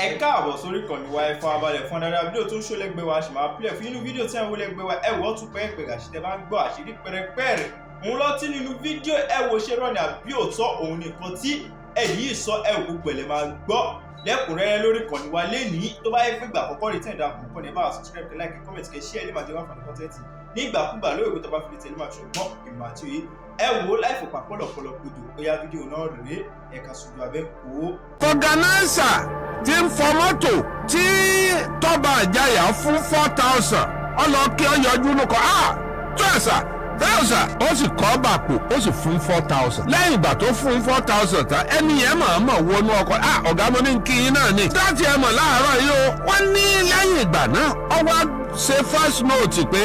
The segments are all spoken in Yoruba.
ẹ káàbọ̀ sórí ìkànnì wa ẹ farabalẹ̀ fún dáadáa fídíò tó ń ṣó lẹ́gbẹ̀ẹ́ wa ṣì máa play fún inú fídíò tí àwọn lẹ́gbẹ̀ẹ́ wa ẹ wọ́ tún pẹ́ẹ́pẹ́ àṣìṣe bá ń gbọ́ àṣírí pẹ́rẹpẹ́rẹ òun lọ tí nínú fídíò ẹ wo ṣe rọ́ọ̀nì àbí òótọ́ òun nìkan tí ẹ̀yìn ìsọ ẹ wò gbogbo ẹ̀lẹ́ máa gbọ́ lẹ́kùnrẹ́rẹ́ lórí ìkànnì wa lénìí tó bá yẹ pé ìgbà àkọ́kọ́ rí tẹ̀ dáa kọ̀ọ̀kan ní bá wa subscribe like comment kẹ́ share lè máa jẹ́ wá fún kọ́ńtẹ́ǹtì ní ìgbàkúgbà lórí ìwé tó bá fi lè tẹ̀lé máa ṣùgbọ́n ìmọ̀ àti òye ẹ wò láìfò pàpọ̀lọpọ̀lọ gbòdò bóyá fídíò náà rèé ẹ̀ka ṣùgbọ́n abẹ́ kó. Organizer ti ń fọ mọ́tò tí Toba Ijaya fún 4,000 ọlọ́kí ọyọjú ló kọ́ tẹ́sà ó sì kọ́ bàpò ó sì fún 4,000 lẹ́yìn ìgbà tó fún 4,000 tán ẹni yẹn mọ̀ wọnú ọkọ̀ ọ̀gá mo ní kí yín náà ni dáàtì ẹ̀ mọ̀ láàárọ̀ yìí o wọ́n ní lẹ́yìn ìgbà náà ó wá ṣe first note pé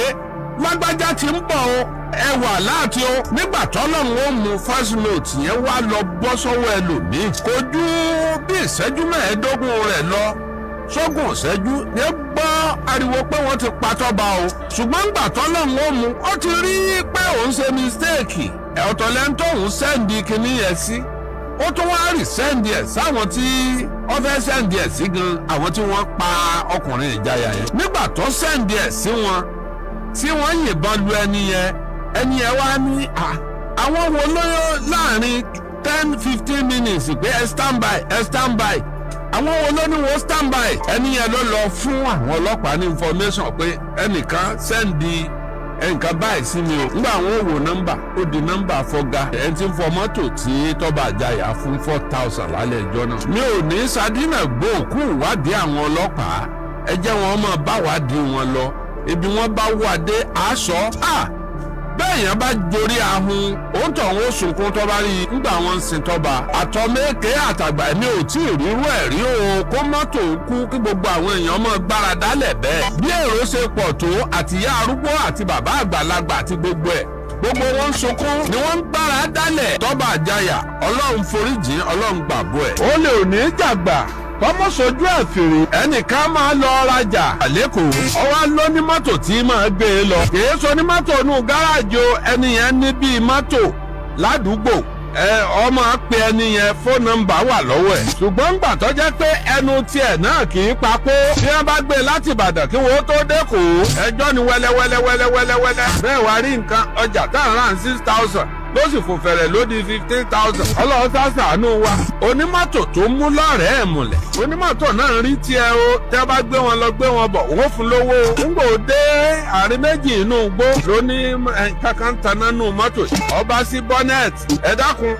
lágbájá ti ń bọ̀ o ẹ wà láti o nígbà tọ́lọ́run ó mú first note yẹn wá lọ bọ́ sọ́wọ́ ẹlòmíì kò ju bí ìṣẹ́jú mẹ́ẹ̀ẹ́dógún rẹ̀ lọ sógun ìṣẹ́jú ní gbọ́ ariwo pé wọ́n ti pa Toba o ṣùgbọ́n nígbà tọ́lọ́run ó mú ó ti rí pé òun ṣe mistake ọ̀tọ̀lẹ́ńtò òun sẹ́ndì kìíní yẹn sí ó tún wá rí sẹ́ndì ẹ̀ sáwọn tí wọ́n fẹ́ sẹ́ndì ẹ̀ sí gan àwọn tí wọ́n pa ọkùnrin Ijaya yẹn nígbà tó sẹ́ndì ẹ̀ sí wọn tí wọ́n yìnbọn lu ẹni yẹn wá ní àwọn wo lóyún láàrin 10-15 minutes pé ẹ stand by àwọn wo ló ní wọ́n stand by ẹni yẹn ló lọ fún àwọn ọlọ́pàá ní information pé ẹnìkan sẹ́ndì ẹnìkan báyìí sí mi o nígbà àwọn òwò nọ́mbà ó di nọ́mbà fọ́gá ẹ̀ ti ń fọ mọ́tò tí Toba Ijaya fún 4,000 lálẹ́ ìjọ náà mi ò ní sadínà gbòòkú ìwádìí àwọn ọlọ́pàá ẹ jẹ́ wọn máa bá wádìí wọn lọ ibi wọn bá wà dé aṣọ bẹ́ẹ̀ yẹn bá jorí ahun òun tọ̀ wọ́n sunkún tó bá rí i nígbà wọn ń sin Toba àtọ́mẹ́kẹ́ àtàgbà ẹ̀mí ò tí ì rírú ẹ̀ rí o kó mọ́tò kú kí gbogbo àwọn èèyàn mọ́ gbára dálẹ̀ bẹ́ẹ̀ bí èrò ṣe pọ̀ tó àtìyá arúgbó àti bàbá àgbàlagbà àti gbogbo wọn sunkún ni wọ́n ń gbára dálẹ̀ Toba Ijaya ọlọ́run foríjìn ọlọ́run gbàgbọ́ ẹ̀ ó lè ò ní jàgbà kọ́mọ́ sojú ẹ̀ fèrè ẹnìkan máa lọ rajà lẹ́kọ̀ọ́ ọwọ́ ló ní mọ́tò tí máa gbé e lọ kìí so ní mọ́tò nù gáràjì o ẹni yẹn ní bíi mọ́tò ládùúgbò ọmọ pe ẹni yẹn fóònù nọ́mbà wà lọ́wọ́ ẹ̀ ṣùgbọ́n gbà tó jẹ́ pé ẹnu tiẹ̀ náà kì í papò bí wọ́n bá gbé láti Ìbàdàn kí wọ́n tó dẹ́kọ̀ọ́ ẹjọ́ ni wẹ́lẹ́wẹ́lẹ́ bẹ́ẹ̀ wá rí nǹkan ọjà táwọn rán 6,000 ló sì fò fẹ̀rẹ̀ lódi 15,000 ọlọ́run ṣàṣàánú wa onímọ́tò tó mú lọ́rẹ̀ẹ́ ẹ̀ múlẹ̀ onímọ́tò náà rí tiẹ̀ o tẹ́ bá gbé wọn lọ gbé wọn bọ̀ wọ́n fún lówó ńgbò dé àárín méjì inú igbó lóní kankan taná nù mọ́tò ọba sí bọ́nẹ́ẹ̀tì ẹ dákun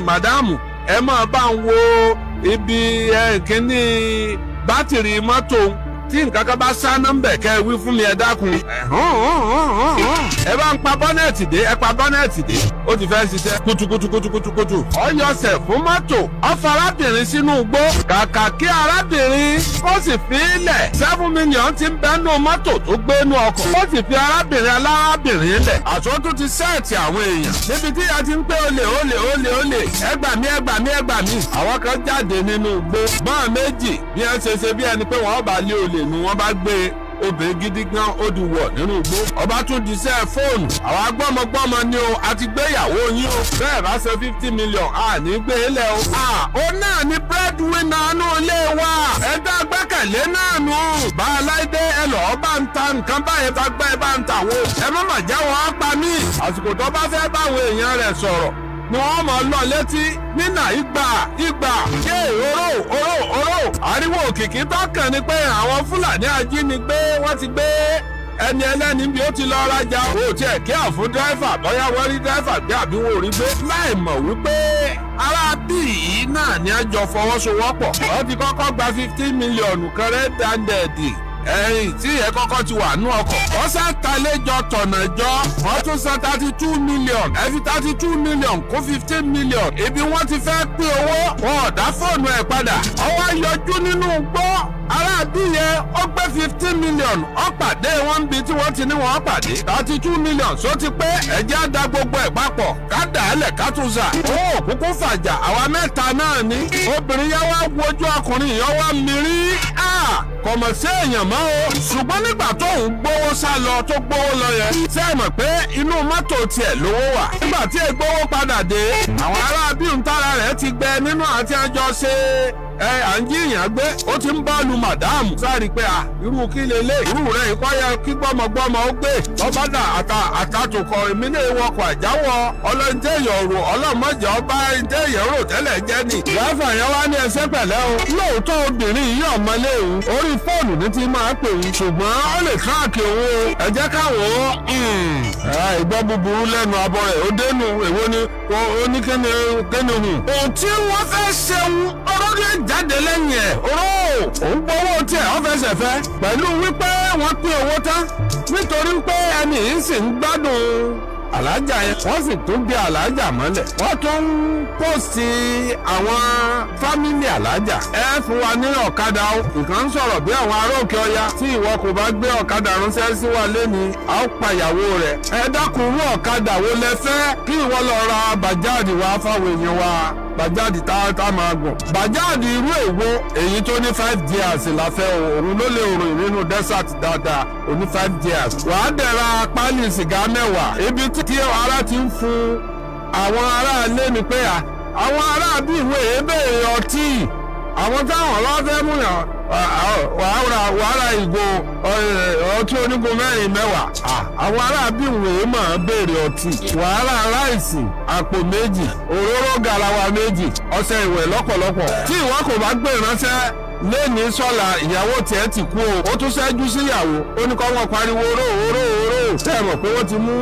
màdámù ẹ máa bá ń wo ibi kíní bátìrì mọ́tò tí nǹkan kan bá sá nọ́mbẹ̀ kẹ́ ẹ wí fún mi ẹ dákun ẹ bá ń pa bọ́nẹ̀tì dé ẹ pa bọ́nẹ̀tì dé ó ti fẹ́ ṣiṣẹ́ kutukutukutukutu ọyọsẹ̀ fún mọ́tò ọfọ arábìnrin sínú igbó kàkà kí arábìnrin ó sì fi ilẹ̀ 7 million ti ń bẹ́nu mọ́tò tó gbénu ọkọ̀ ó sì fi arábìnrin alárábìnrin lẹ̀ àtúntò ti sẹ́ẹ̀tì àwọn èèyàn níbi tí a ti ń pé olè ẹgbàmí àwọn kan jáde nínú igbó bọ́ọ̀ méjì bí wọ́n ṣe bí ẹni pé wọ́n bá lé olè ni wọ́n bá gbé obìnrin gidi gan ó di wọ̀ nínú igbó ọba tún jíṣẹ́ fóònù àwọn agbọ́mọgbọ́mọ ni o àti gbéyàwó yín o bẹ́ẹ̀ bá ṣe 50 million ní gbé lẹ̀ o. ó náà ní breadwinner nù ilé wa ẹgbẹ́ gbẹ́kẹ̀lé náà nù. bá a láìdé ẹ lọ́ọ́ bá ń ta nǹkan báyẹn bá gbẹ́ bá ń ta wo ẹ má mà jẹ́ wọ́n pa mí. àsìkò tó bá fẹ́ báwọn èèyàn rẹ̀ sọ̀rọ̀ ni wọ́n mọ̀ lọ létí nínà ìgbà yé oró ariwo òkìkí tọ́kàn ni pé àwọn Fúlàní ajínigbé wọ́n ti gbé ẹni ẹlẹ́ni bí ó ti lọ rajà ó tiẹ̀ kí àfún dírẹ́fà bóyá wọ́n rí dírẹ́fà gbé àbí wọn ò rí gbé láì mọ̀ wípé ará bí yìí náà ni a jọ fọwọ́sowọ́pọ̀ wọ́n ti kọ́kọ́ gba 15 mílíọ̀nù kan rẹ́dàndẹ̀dì tí ẹ kọ́kọ́ ti wà nú ọkọ̀ wọ́n sá talẹ́jọ tọ̀nà jọ wọ́n tún san 32 million ẹ fi 32 million kó 15 million ibi wọ́n ti fẹ́ pín owó wọn ò dá fóònù ẹ̀ padà ọwọ́ yọjú nínú gbọ́ aráàbí yẹn ó gbé 15 million ó pàdé wọn bí tí wọ́n ti ní wọ́n pàdé 32 million só ti pé ẹ̀jẹ̀ á da gbogbo ẹ̀ papọ̀ ká dà á lẹ̀ ká tún zà owó òkúkú fàjà àwa mẹ́ta náà ni obìnrin yẹn wá wojú ọkùnrin yẹn wá mírí kò mọ̀ sí èèyàn mọ́ o ṣùgbọ́n nígbà tó ń gbówó sá lọ tó gbówó lọ yẹn ṣé ẹ mọ̀ pé inú mọ́tò tiẹ̀ lówó wà nígbà tí ègbówó padà dé àwọn ará bíi ntara rẹ̀ ti gbẹ nínú àti àjọ ṣe à ń jíyàn gbé ó ti ń bọ́ọ̀lù màdáàmù sáré pé irú kí lélẹ̀ irú rẹ̀ ìkọ́ yẹ kí gbọ́mọgbọ́mọ ó gbé lọ́bàdà àtàtùkọ̀ èmi náà wọkọ̀ àjáwọ̀ ọlọ́ntẹ́yọ̀ rò ọlọ́mọdé ọba ntẹ́yẹ̀ rò tẹ́lẹ̀ jẹ́ ni. ìyáfà yẹn wá ní ẹsẹ̀ pẹ̀lẹ́ o lóòótọ́ obìnrin yìí ọ̀mọlé òun orí fóònù ní ti máa pè òun ṣùgbọ́n ó lè káàkì òun ẹ jẹ́ káwọn ìgbọ́ búburú lẹ́nu abọ́ rẹ̀ ó dénú èwo ni ó ní kéne hù. òun tí wọ́n fẹ́ ṣeun ọlọ́dẹ jáde lẹ́yìn ẹ̀ òun gbowó tiẹ̀ ó fẹsẹ̀ fẹ́ pẹ̀lú wípé wọ́n pín owó tán nítorí pé ẹni yìí sì ń gbádùn alájà yẹn wọ́n sì tún gbé alájà mọ́lẹ̀ wọ́n tún ń pòsì àwọn fámìlì alájà ẹ fún wa ní ọ̀kadà o nǹkan ń sọ̀rọ̀ bí àwọn ará òkè ọya tí ìwọ kò bá gbé ọ̀kadà ránṣẹ́ sí wa lẹ́ni a ó pa ìyàwó rẹ̀ ẹ dákun irú ọ̀kadà wo lẹ fẹ́ kí ìwọ lọ ra bàjáàdì wá fáwọn èèyàn wa bàjáàdì tá máa gùn bàjáàdì irú èwo èyí tó ní 5 years la fẹ́ òun ló lè rìn nínú desert dáadáa ó ní 5 years wàá dẹ̀ra pálí sìgá mẹ́wàá ibi tí ara ti ń fún àwọn aráalé ni pé àwọn aráabí ìwé ebéèrè ọtí àwọn táwọn ọlọ́fẹ́ mú yàn wàhálà ìgò ọtí onígun mẹ́rin mẹ́wàá àwọn aráabí ìwé máa béèrè ọtí wàhálà ráìsì àpò méjì òróró garawa méjì ọṣẹ ìwẹ̀ lọ́pọ̀lọpọ̀ tí ìwọ kò bá gbé ìránṣẹ́ lẹ́ni sọ́la ìyàwó tiẹ̀ ti kú o ó tún ṣẹ́jú síyàwó ó ní kọ́ wọn pariwo oró tẹ́ ẹ mọ̀ pé wọ́n ti mú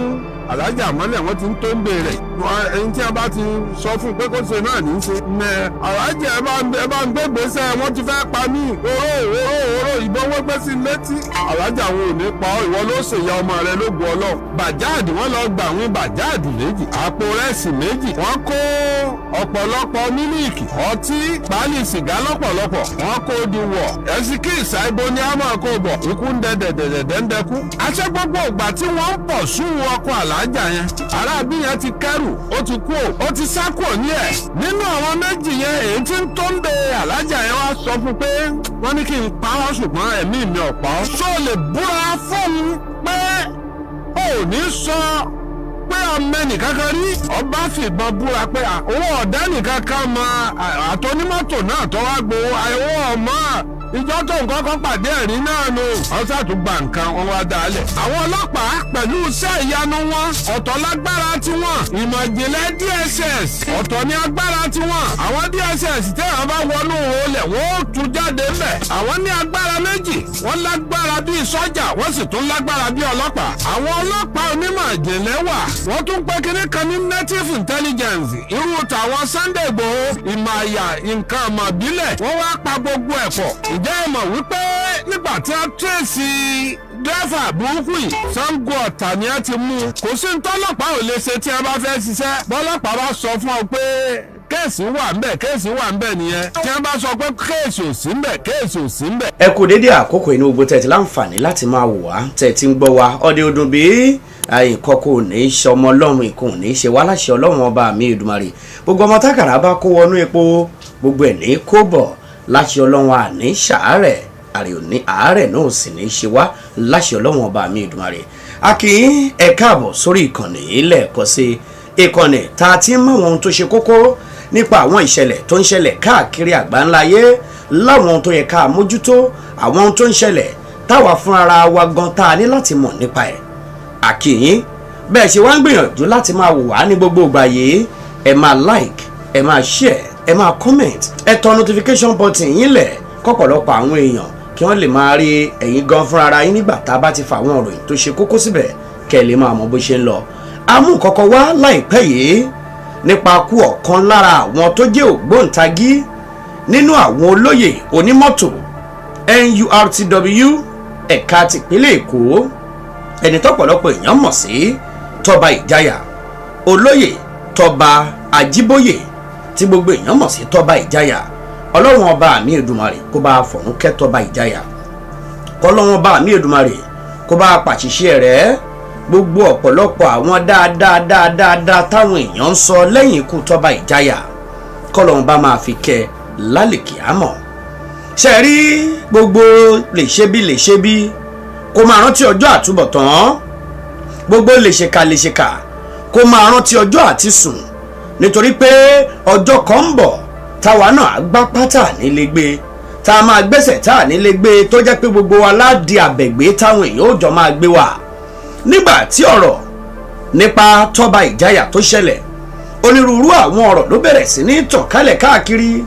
alájà mọ́lẹ̀ wọ́n ti ń tó ń béèrè ẹni tí a bá ti sọ fún pé kó ṣe náà ní í ṣe alájà ẹ bá ń gbé gbèsè wọ́n ti fẹ́ pa mí oró ìbọn wọ́n gbé sí létí alájà wọn ò ní pa ọ́ ìwọ ló ṣèyá ọmọ rẹ lógun ọlọ́run bàjáàdì wọ́n lọ gbà wín bàjáàdì méjì àpò rẹ́sì méjì wọ́n kó ọ̀pọ̀lọpọ̀ mílíìkì ọtí pálí sìgá lọ́pọ̀lọpọ̀ wọ́n kó di wọ̀ ẹ̀sìnkì ìsàìbò ní àmọ́ kó bọ̀ ikú ń dẹ́dẹ́dẹ́dẹ́dẹ́kú. àṣẹ gbogbo ìgbà tí wọ́n ń pọ̀ sún ọkọ̀ alájà yẹn arábí yẹn ti kẹ́rù ó ti kú ó ti sá kúrò ní ẹ̀ nínú àwọn méjì yẹn èyí tí ń tó ń de alájà yẹn wá sọ fún pé wọ́n ní kí n pa ọ́ ṣùgbọ́n ẹ̀mí mi ò pa ọ́. ṣó lè búra fóun pé ò ní sọ pé ọmọ ẹnìkankan rí ọba fìbọn búra pé owó ọ̀dá nìkankan mọ àtọ́nímọ́tò náà tó wá gbowó àìwọ́ ọmọ ìjọ tó nǹkan kan pàdé ẹ̀rí náà nù. wọ́n ṣàtún gba nǹkan wọn wá dalẹ̀. àwọn ọlọ́pàá pẹ̀lú iṣẹ́ ìyanu wọn ọ̀tọ̀ lágbára tiwọn ìmọ̀ ìjìnlẹ̀ DSS ọ̀tọ̀ ní agbára tiwọn. àwọn DSS tẹ́wọ̀n bá wọnú olè wọ́n ó tú jáde ńbẹ̀. àwọn ní agbára méjì wọ́n lágbára bíi sọ́jà wọ́n sì tún lágbára bíi ọlọ́pàá. àwọn ọlọ́pàá onímọ̀ ìjìnlẹ̀ wà wọ́n tún pé kíní kan ní native intelligence irú tàwọn Sunday Igboho ìmọ̀ àyà nǹkan àmọ̀ ìbílẹ̀ wọ́n wá pa gbogbo ẹ̀ pọ̀. ǹjẹ́ ẹ mọ̀ wípé nígbà tí a tẹ̀sí dẹ́fà burúkú yìí Ṣàngó Ọ̀tà ni a ti mú kò sí ntọ́lọ́pàá ò lè ṣe tí a bá fẹ́ ṣiṣẹ́ bọ́lọ́pàá bá sọ fún ọ pé kéèsì wà ń bẹ̀ nìyẹn tí wọ́n bá sọ pé kéèsì ò sí ń bẹ̀. ẹ kú dédé àkókò inú gbogbo tẹ̀ tí láǹfààní láti máa wò wá tẹ̀ tí ń gbọ́ wa ọdẹ ọdún bíi nǹkan kò ní í ṣe ọmọ ọlọ́run ìkó ní í ṣe wá láṣẹ ọlọ́run ọba mi Èdùmàrè gbogbo ọmọ tákàrà bá kó wọnú epo gbogbo ẹ̀ ní kó bọ̀ láṣẹ ọlọ́run àní ṣàárẹ̀ àárẹ̀ náà sì ní í ṣe wá láṣẹ ọlọ́run ọba mi Èdùmàrè a kì í ẹ káàbọ̀ sórí ìkànnì lẹ́ẹ̀kan sí ìkànnì tá a ti ń mọ ohun tó ṣe kókó nípa àwọn ìṣẹ̀lẹ̀ tó ń ṣẹlẹ̀ káàkiri àgbáńláyé láwọn ohun tó yẹ ká mójútó àwọn ohun tó ń ṣẹlẹ̀ táwa fúnra wa gan tá a ní láti mọ̀ nípa ẹ̀ àkìyín bẹ́ẹ̀ ṣe wá ń gbìyànjú láti máa wò wá ní gbogbo ìgbà yìí ẹ máa like ẹ máa share ẹ máa comment ẹ tọ notification button yín lẹ̀ kọ́pọ̀lọpọ̀ àwọn èèyàn kí wọ́n lè máa rí ẹ̀yin gan fúnra ara yín nígbà tá a bá ti fa àwọn ọ̀rọ̀ tó ṣe kókó síbẹ̀ kẹ́ ẹ lè máa mọ bó ṣe ń lọ. amú kọ́kọ́ wá láìpẹ́ yìí nípa kú ọ̀kan lára àwọn tó jẹ́ ògbóǹtagí nínú àwọn olóyè onímọ́tò NURTW ẹ̀ka tìpínlẹ̀ Èkó ẹni tọ́pọ̀lọpọ̀ èèyàn mọ̀ sí Toba Ijaya olóyè Toba Ajíbóyè tí gbogbo èèyàn mọ̀ sí Toba Ijaya ọlọ́run ọba mi Èdùmàrè kó bá fọ̀run kẹ́ Toba Ijaya kọ́lọ́run ọba mi Èdùmàrè kó bá pàṣíṣẹ́ rẹ̀ gbogbo ọ̀pọ̀lọpọ̀ àwọn dáadáa táwọn èèyàn ń sọ lẹ́yìn ikú Toba Ijaya kọ́lọ́run bá máa fi kẹ́ lálẹ́ kíámọ̀ ṣe rí gbogbo lè ṣe bí kó máa rántí ọjọ́ àtúbọ̀tán, gbogbo lè ṣèkà kó máa rántí ọjọ́ àti sùn, nítorí pé ọjọ́ kan ń bọ̀ táwa náà gbá pátá nílé gbé, tá a máa gbẹ́sẹ̀ tá a nílé gbé, tó jẹ́ pé gbogbo wa ládi àbẹ̀gbé táwọn èèyàn ò jọ máa gbé wa. Nígbà tí ọ̀rọ̀ nípa Toba Ijaya tó ṣẹlẹ̀, onírúurú àwọn ọ̀rọ̀ ló bẹ̀rẹ̀ sí ní tàn kálẹ̀ káàkiri,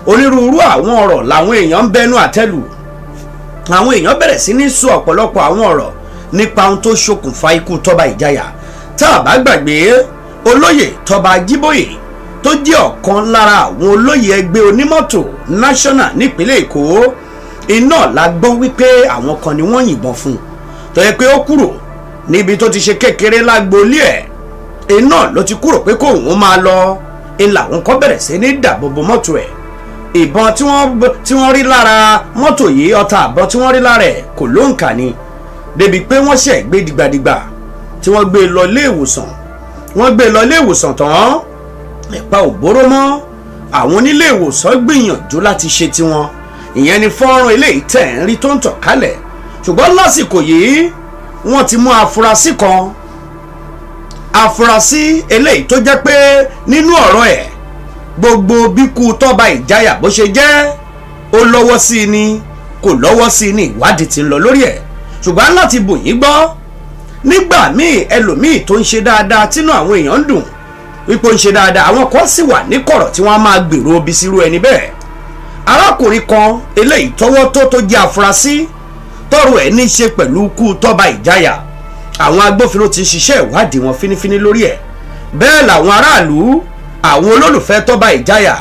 onírúurú àwọn ọ̀rọ̀ làwọn èèyàn ń bẹnu àtẹ́lù, àwọn èèyàn bẹ̀rẹ̀ sí ní sọ ọ̀pọ̀lọpọ̀ àwọn ọ̀rọ̀ nípa ohun tó ṣokùnfà ikú Toba Ijaya. Tá a bá gbàgbé, olóyè Toba Ajíbóyè tó jẹ́ ọ̀kan lára àwọn olóyè ẹgbẹ́ onímọ́tò national nípínlẹ̀ Èkó, iná la gbọ́ wípé àwọn kan ni wọ́n yìnbọn fún, tó yẹ pé ó kúrò níbi tó ti ṣe kékeré lágboolé ẹ̀, iná ló ti kúrò pé kóun máa lọ, ń làwọn kan bẹ̀rẹ̀ sí ní dàbòbò mọ́tò ẹ̀. Ìbọn tí wọ́n rí lára mọ́tò yìí, ọta àbọn tí wọ́n rí lára ẹ̀ kò lóǹkà ni, débi pé wọ́n ṣẹ̀ gbé dìgbàdìgbà tí wọ́n gbé lọ ilé ìwòsàn, tán ẹ̀pà òbóró mọ́. Àwọn onílé ìwòsàn gbìyànjú láti ṣe tiwọn, ìyẹn ni fọ́nrán eléyìí tẹ̀ ń rí tó ń tàn kálẹ̀. Ṣùgbọ́n lásìkò yìí wọ́n ti mú afurasí eléyìí tó jẹ́ pé nínú ọ̀rọ̀ ẹ̀, gbogbo bíkú Toba Ijaya bó ṣe jẹ́, ó lọ́wọ́ sí ni kò lọ́wọ́ sí ni ìwádìí ti ń lọ lórí ẹ̀. Ṣùgbọ́n láti bù yín gbọ́, nígbà míì ẹlòmíì tó ń ṣe dáadáa tínú àwọn èèyàn ń dùn wípé ó ń ṣe dáadáa, àwọn kan sì wà ní kọ̀rọ̀ tí wọ́n á máa gbèrò obi sírú ẹni bẹ́ẹ̀. Arákùnrin kan eléyìí tọ́wọ́ tó jẹ́ afurasí tọ́rọ̀ ẹ̀ ní í ṣe pẹ̀lú ikú Toba Ijaya, àwọn agbófinró ti ń ṣiṣẹ́ ìwádìí wọn fínífíní lórí ẹ̀. Bẹ́ẹ̀ làwọn aráàlú, àwọn olólùfẹ́ Toba Ijaya,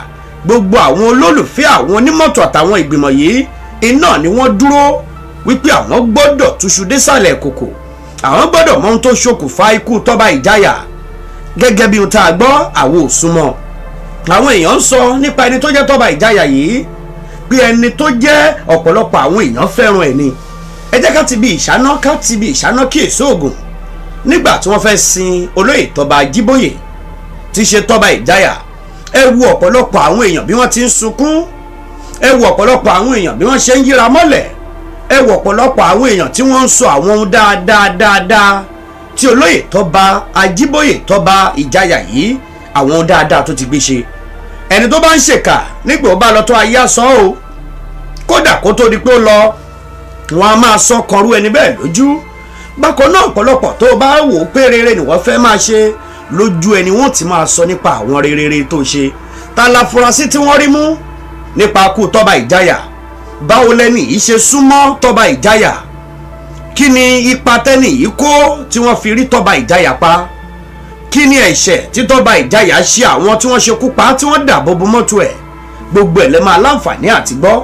gbogbo àwọn olólùfẹ́ àwọn onímọ́tò àtàwọn ìgbìmọ̀ yìí, iná ni wọ́n dúró wípé àwọn gbọ́dọ̀ túṣu désàlẹ̀ kòkò, àwọn gbọ́dọ̀ mọ ohun tó ṣokùnfà ikú Toba Ijaya. Gẹ́gẹ́ bí ohun tá a gbọ́, àwọn ò súnmọ́. Àwọn èèyàn ń sọ nípa ẹni tó jẹ́ Toba Ijaya yìí pé ẹni tó jẹ́ ọ̀pọ̀lọpọ̀ àwọn èèyàn fẹ́ràn ẹ̀ ni. Ẹ jẹ́ ká ti bí ìṣáná kí èso ògùn. Nígbà tí wọ́n fẹ́ sin olóyè Toba Ajíbóyè tí ṣe Toba Ijaya, ẹ wo ọ̀pọ̀lọpọ̀ àwọn èèyàn bí wọ́n ti ń sunkún, ẹ wo ọ̀pọ̀lọpọ̀ àwọn èèyàn bí wọ́n ṣe ń yíra mọ́lẹ̀, ẹ wo ọ̀pọ̀lọpọ̀ àwọn èèyàn tí wọ́n ń sọ àwọn ohun dáadáa tí olóyè Toba Ajíbóyè Toba Ijaya yìí, àwọn ohun dáadáa tó ti gbé ṣe. Ẹni tó bá ń ṣèkà nígbà ó bá lọ tó ayé àsán o, kódà kó tó di pé ó lọ, wọn a máa sọ kan rú ẹni bẹ́ẹ̀ lójú. Bákan náà ọ̀pọ̀lọpọ̀ tó bá wò ó pé rere ni wọ́n fẹ́ máa ṣe, lójú ẹni wọ́n ti máa sọ nípa àwọn rere tó ṣe. Ta la furasí tí wọ́n rí mú nípa ikú Toba Ijaya? Báwo lẹ́ni yìí ṣe súnmọ́ Toba Ijaya? Kí ni ipa tẹ́ni yìí kó tí wọ́n fi rí Toba Ijaya pa? Kí ni ẹ̀ṣẹ̀ tí Toba Ijaya ṣe àwọn tí wọ́n ṣekú pa tí wọ́n dàbòbò mọ́tò ẹ̀? Gbogbo ẹ̀ lẹ́ máa láǹfààní àti gbọ́.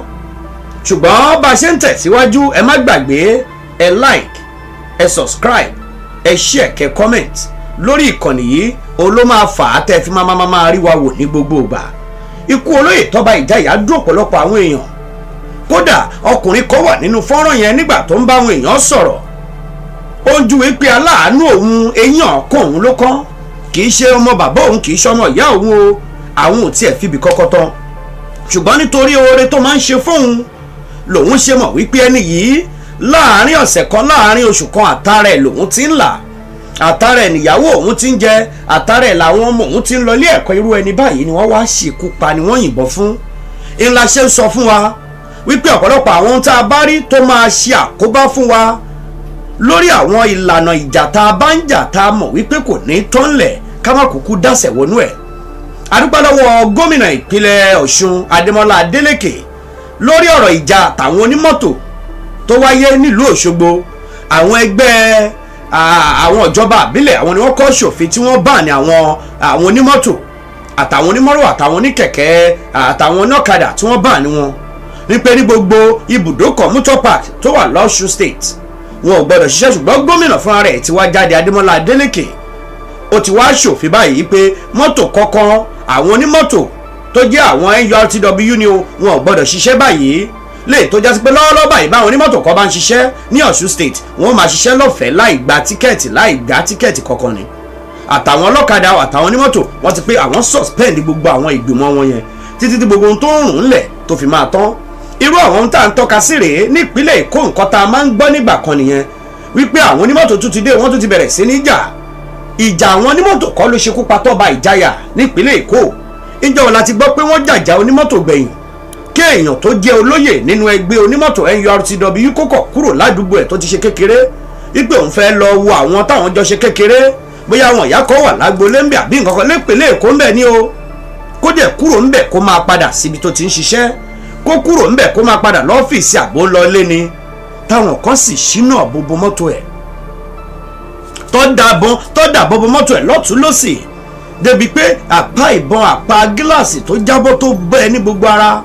Ṣùgbọ́n bá a ṣe ń tẹ̀síwájú, ẹ má gbàgbé ẹ like, ẹ subscribe, ẹ share, kẹ́ comment lórí ìkànnì yìí. Òun ló máa fà á tẹ́ fi máa rí wa wò ní gbogbo ìgbà. Ikú olóyè Toba Ijaya dùn ọ̀pọ̀lọpọ̀ àwọn èèyàn. Kódà ọkùnrin kan wà nínú fọ́nrán yẹn nígbà tó ń bá àwọn èèyàn sọ̀rọ̀, ó ń júwe pé aláàánú òun eyín ọ̀kan òun ló kán, kì í ṣe ọmọ bàbá òun, kì í ṣe ọmọ ìyá òun o, àwọn ò tiẹ̀ fibi kọ́kọ́ tán. Ṣùgbọ́n nítorí oore tó máa ń ṣe fóun, lòun ṣe mọ̀ wípé ẹni yìí láàárín ọ̀sẹ̀ kan, láàárín oṣù kan, àtàrà ẹ̀ lòun ti ń là, àtàrà ẹ̀ níyàwó òun ti ń jẹ, àtàrà ẹ̀ làwọn ọmọ òun ti ń lọ ilé ẹ̀kọ́. Irú ẹni báyìí ni wọ́n wá ṣekú pa, ni wọ́n yìnbọn fún. Ńlá ṣe ń sọ fún wa wípé ọ̀pọ̀lọpọ̀ àwọn ohun tá a bá rí tó máa ṣe àkóbá fún wa lórí àwọn ìlànà ìjà tá a bá ń jà, tá a mọ̀ wípé kò ní tán lẹ̀, ká má kúkú dásẹ̀ wọnú ẹ̀. A dúpẹ́ lọ́wọ́ gómìnà ìpínlẹ̀ Ọ̀ṣun Adémọ́lá Adélékè lórí ọ̀rọ̀ ìjà àtàwọn onímọ́tò tó wáyé nílùú Òṣogbo. Àwọn ẹgbẹ́ àwọn ìjọba àbílẹ̀, àwọn ni wọ́n kọ́ ṣòfin tí wọ́n bá ní àwọn onímọ́tò àtàwọn onímọ́rọ̀ àtàwọn oníkẹ̀kẹ́ àtàwọn oníọ̀kadà tí wọ́n bá ní wọn, wípé ní gbogbo ibùdókọ̀ motor park tó wà lọ́ṣun state wọn ò gbọdọ̀ ṣiṣẹ́. Ṣùgbọ́n gómìnà fúnra rẹ̀ ti wá jáde, Adémọ́lá Adélékè, ó ti wá ṣòfin báyìí pé mọ́tò kọ̀ọ̀kan, àwọn onímọ́tò tó jẹ́ àwọn NURTW ni wọn ò gbọdọ̀ ṣiṣẹ́ báyìí. Lè tó jásí pé lọ́wọ́lọ́wọ́ báyìí báwọn onímọ́tò kan bá ń ṣiṣẹ́ ní Ọ̀ṣun state, wọ́n máa ṣiṣẹ́ lọ́fẹ̀ẹ́ láì gba tíkẹ́ẹ̀tì kankan ni. Àtàwọn ọlọ́kadà àtàwọn onímọ́tò wọ́n ti pé àwọn suspend gbogbo àwọn ìgbìmọ̀ wọn yẹn títí tí gbogbo ohun tó ń rùn lẹ̀ tó fi máa tán. irú àwọn ohun tá à ń tọ́ka sí rèé nípínlẹ̀ Èkó. nǹkan tá a máa ń gbọ́ nígbà kan nìyẹn wípé àwọn onímọ́tò tún ti dé, wọ́n tún ti bẹ̀rẹ̀ sí ní ìjà àwọn onímọ́tò kọ́ ló ṣekú pa Toba Ijaya nípínlẹ̀ Èkó. ìjọ wọn láti gbọ́ pé wọ́n jàjà onímọ́tò gbẹ̀yìn kí èèyàn tó jẹ́ olóyè nínú ẹgbẹ́ onímọ́tò NURTW kókọ̀ kúrò ládùúgbò ẹ̀ tó ti ṣe kékeré wípé òun fẹ́ lọ wo àwọn táwọn jọ ṣe kékeré bóyá àwọn ìyá kan wà lágbolé ń bẹ̀ àbí nǹkan kan nípínlẹ̀ Èkó ń bẹ̀ ní o, kó dẹ̀ kúrò ń bẹ̀ kó máa padà síbi tó ti ń ṣiṣẹ́, kó kúrò ń bẹ̀ kó máa padà lọ́fíìsì àbó lọ lé ni. táwọn kan sì ṣínà bóbó mọ́tò ẹ̀ tó dà bóbó mọ́tò ẹ̀ lọ́tún lọ́sì débi pé àpá ìbọn àpá gíláàsì tó jábọ́ tó bẹ́ ẹ ní gbogbo ara.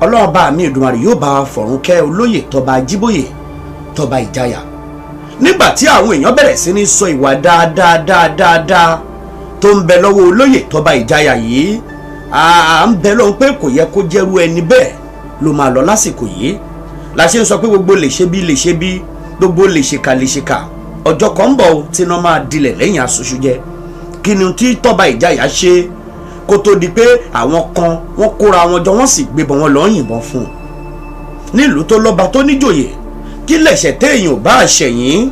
Ọlọ́run bá mi Èdùmàrè yóò bá fọ̀run kẹ́ olóyè Toba Ajíbóyè Toba Ijaya. nígbà tí àwọn èèyàn bẹ̀rẹ̀ sí ní sọ ìwà dáadáa tó ń bẹ lọ́wọ́ olóyè Toba Ijaya yìí, à ń bẹ lọ́hùn pé kò yẹ kó jẹ́rú ẹni bẹ́ẹ̀ ló máa lọ lásìkò yìí. la ṣe ń sọ pé gbogbo lè ṣe bí gbogbo lè ṣèkà ọjọ́ kan ń bọ̀ tí iná máa dilẹ̀ lẹ́yìn aṣoṣo jẹ. kí ni tí Toba Ijaya ṣe kó tó di pé àwọn kan wọ́n kóra wọn jọ wọ́n sì gbébọn wọn lọ yìnbọn fún un nílùú tó lọ́ba tó níjòyè? kí lẹ̀ṣẹ̀ téèyàn bá ṣẹ̀yìn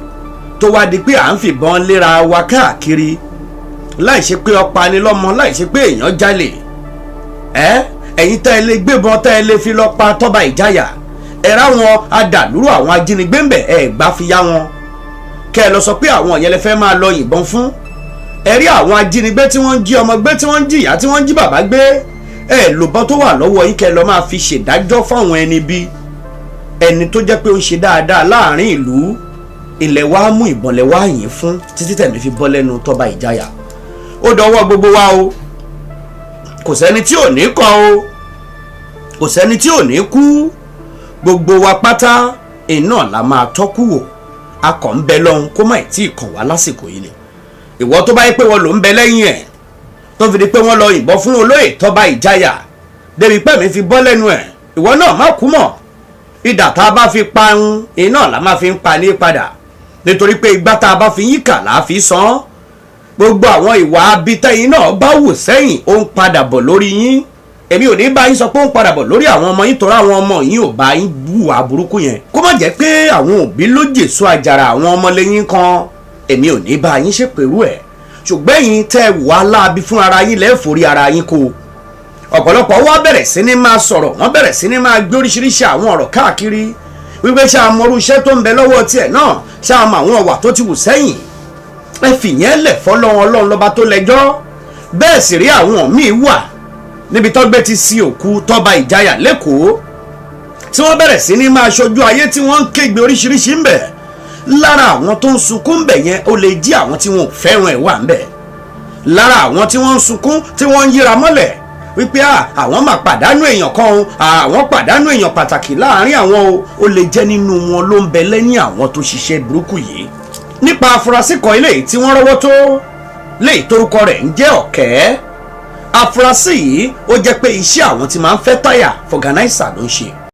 tó wá di pé à ń fìbọn léra wa káàkiri láì ṣe pé ọ̀pá ni lọ́mọ, láì ṣe pé èèyàn jalè. ẹ̀yin tá ẹ lè gbébọn tá ẹ lè fi lọ pa Toba Ijaya, ẹ ráwọn adàlúrú àwọn ajínigbé ń bẹ̀ ẹ gbá fi yá wọn. kẹ́ ẹ lọ sọ pé àwọn yẹn lè fẹ́ máa lọ yìnbọn fún. ẹ rí àwọn ajínigbé tí wọ́n ń jí ọmọ gbé, tí wọ́n ń jí ìyá, tí wọ́n ń jí bàbá gbé, ẹ lòbọn tó wà lọ́wọ́ yín kẹ́ ẹ lọ máa fi ṣèdájọ́ fáwọn ẹni bí ẹni tó jẹ́ pé ó ń ṣe dáadáa láàrin ìlú. ilẹ̀ wa mú ìbọn lẹ̀ wá yìn fún títí tẹ̀mí fi bọ́ lẹ́nu Toba Ijaya. ó dọwọ́ gbogbo wa o, kò sẹ́ni tí ò ní kọ́ o, kò sẹ́ni tí ò ní kú. gbogbo wa pátá iná la máa tọ́kù wò. a kàn ń bẹ lọ́hùn kó má tí ì kàn wá lásìkò yìí ni. ìwọ tó bá yẹ pé wọn ló ń bẹ lẹ́yìn ẹ̀ tó fi di pé wọ́n lọ yìnbọn fún olóyè Toba Ijaya débi pé mi fi bọ́ lẹ́nu ẹ̀, ìwọ náà má kú mọ́. ìdà tá a bá fi pa ń iná la máa fi ń pa ní padà, nítorí pé igbá tá a bá fi yín kà láà fi san. gbogbo àwọn ìwà abitẹ́yìn náà bá wù sẹ́yìn ó ń padà bọ̀ lórí yín. èmi ò ní bá yín sọ pé ó ń padà bọ̀ lórí àwọn ọmọ yín, torí àwọn ọmọ yín ò bá yín hùwà burúkú yẹn. kó má jẹ́ pé àwọn òbí ló jèso àjàrà àwọn ọmọlẹ́yìn kan, èmi ò ní bá yín ṣèpèrú ẹ̀. ṣùgbọ́n yín tẹ́ wà láabi fún ara yín lẹ́ẹ̀fọ́rí ara yín kó. ọ̀pọ̀lọpọ̀ wá bẹ̀rẹ̀ sí ní máa sọ̀rọ̀, wọ́n bẹ̀rẹ̀ sí ní máa gbé oríṣiríṣi àwọn ọ̀rọ̀ káàkiri wípé ṣáà mọrú iṣẹ́ tó ń bẹ lọ́wọ́ tiẹ̀ náà, ṣáà mọ àwọn ọ̀wà tó ti wù sẹ́yìn. ẹ fìyẹn lẹ̀ fọ́lọ́run, Ọlọ́run lọ́ba tó lẹ́jọ́. bẹ́ẹ̀ sì rí àwọn míì wà níbi tọ́gbẹ́ ti sin òkú Toba Ijaya lẹ́kọ̀ọ́ tí wọ́n bẹ̀rẹ̀ sí ní máa ṣojú ayé tí wọ́n ń kégbe oríṣiríṣi ń bẹ̀. lára àwọn tó ń sunkún ń bẹ̀ yẹn ó lè jí àwọn tí wọn ò fẹ́ràn ẹ̀ wà ń bẹ̀. lára àwọn tí wọ́n ń sunkún tí wọ́n ń yíra mọ́lẹ̀ wípé àwọn máa pàdánù èèyàn kan o, àwọn pàdánù èèyàn pàtàkì láàrin àwọn ó lè jẹ́ nínú wọn ló ń bẹ lẹ́yìn àwọn tó ṣiṣẹ́ burúkú yìí. nípa afurasí kan eléyìí tí wọ́n rọ́wọ́ tó léyìí torúkọ rẹ̀ ń jẹ́ Ọ̀kẹ́. afurasí yìí ó jẹ́ pé iṣẹ́ àwọn tí máa ń fẹ́ táyà fọ̀gánáìsà ló ń ṣe.